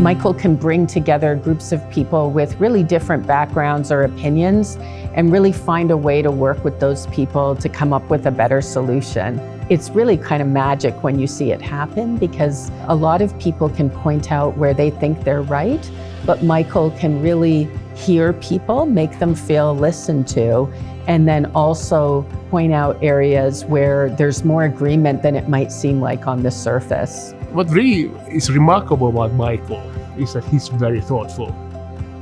Michael can bring together groups of people with really different backgrounds or opinions and really find a way to work with those people to come up with a better solution. It's really kind of magic when you see it happen, because a lot of people can point out where they think they're right, but Michael can really hear people, make them feel listened to, and then also point out areas where there's more agreement than it might seem like on the surface. What really is remarkable about Michael is that he's very thoughtful.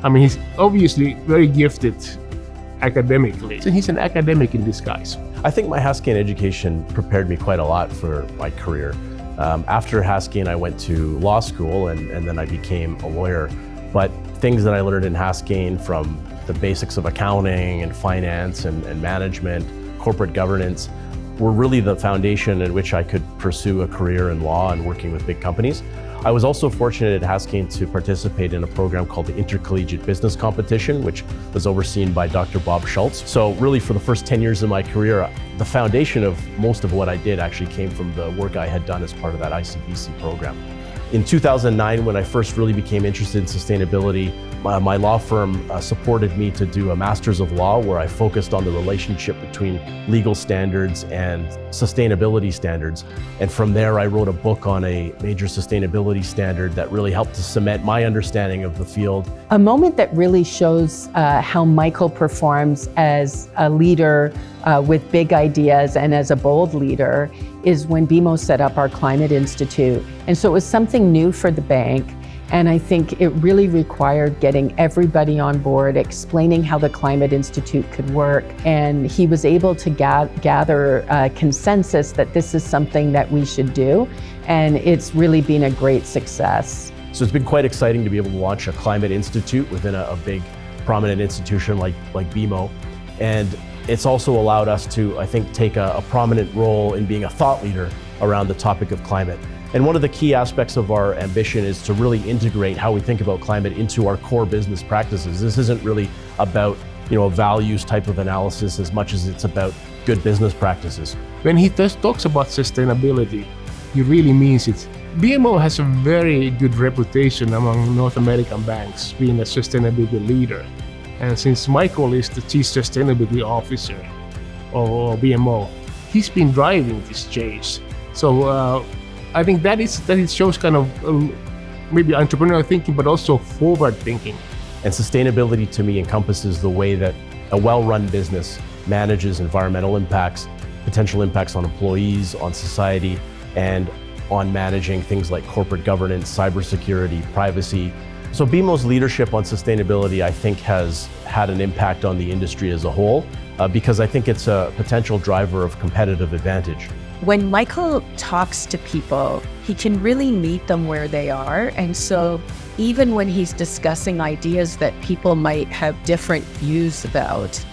I mean, he's obviously very gifted academically. So he's an academic in disguise. I think my Haskayne education prepared me quite a lot for my career. After Haskayne, I went to law school and then I became a lawyer. But things that I learned in Haskayne, from the basics of accounting and finance and management, corporate governance, were really the foundation in which I could pursue a career in law and working with big companies. I was also fortunate at Haskayne to participate in a program called the Intercollegiate Business Competition, which was overseen by Dr. Bob Schultz. So really, for the first 10 years of my career, the foundation of most of what I did actually came from the work I had done as part of that ICBC program. In 2009, when I first really became interested in sustainability, my law firm supported me to do a Master's of Law, where I focused on the relationship between legal standards and sustainability standards. And from there, I wrote a book on a major sustainability standard that really helped to cement my understanding of the field. A moment that really shows how Michael performs as a leader with big ideas and as a bold leader is when BMO set up our Climate Institute. And so it was something new for the bank. And I think it really required getting everybody on board, explaining how the Climate Institute could work. And he was able to gather consensus that this is something that we should do. And it's really been a great success. So it's been quite exciting to be able to launch a Climate Institute within a big, prominent institution like BMO. And it's also allowed us to, I think, take a prominent role in being a thought leader around the topic of climate. And one of the key aspects of our ambition is to really integrate how we think about climate into our core business practices. This isn't really about, a values type of analysis as much as it's about good business practices. When he talks about sustainability, he really means it. BMO has a very good reputation among North American banks being a sustainability leader. And since Michael is the Chief Sustainability Officer of BMO, he's been driving this change. So I think that it shows kind of maybe entrepreneurial thinking, but also forward thinking. And sustainability to me encompasses the way that a well-run business manages environmental impacts, potential impacts on employees, on society, and on managing things like corporate governance, cybersecurity, privacy. So BMO's leadership on sustainability, I think, has had an impact on the industry as a whole, because I think it's a potential driver of competitive advantage. When Michael talks to people, he can really meet them where they are. And so even when he's discussing ideas that people might have different views about,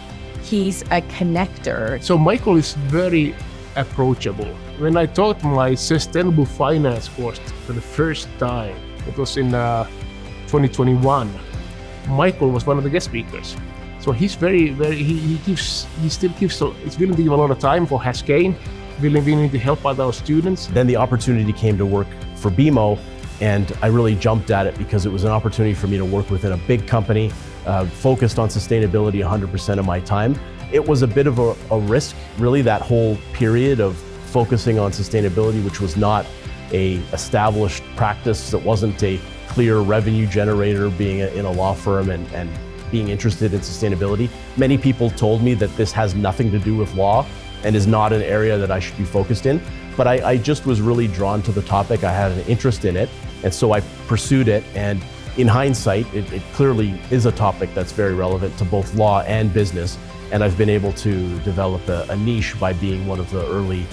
he's a connector. So Michael is very approachable. When I taught my sustainable finance course for the first time, it was in 2021, Michael was one of the guest speakers. So he's very, he still gives, he's willing to give a lot of time for Haskayne, willing to help out our students. Then the opportunity came to work for BMO, and I really jumped at it because it was an opportunity for me to work within a big company, focused on sustainability 100% of my time. It was a bit of a risk, really, that whole period of focusing on sustainability, which was not a established practice, that wasn't a clear revenue generator, being in a law firm and being interested in sustainability. Many people told me that this has nothing to do with law and is not an area that I should be focused in. But I just was really drawn to the topic. I had an interest in it, and so I pursued it. And in hindsight, it clearly is a topic that's very relevant to both law and business. And I've been able to develop a niche by being one of the early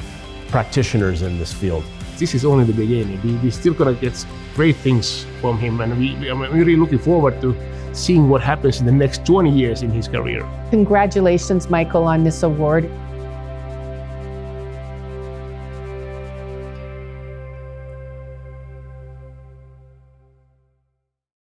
practitioners in this field. This is only the beginning. We're still gonna get great things from him, and I'm really looking forward to seeing what happens in the next 20 years in his career. Congratulations, Michael, on this award.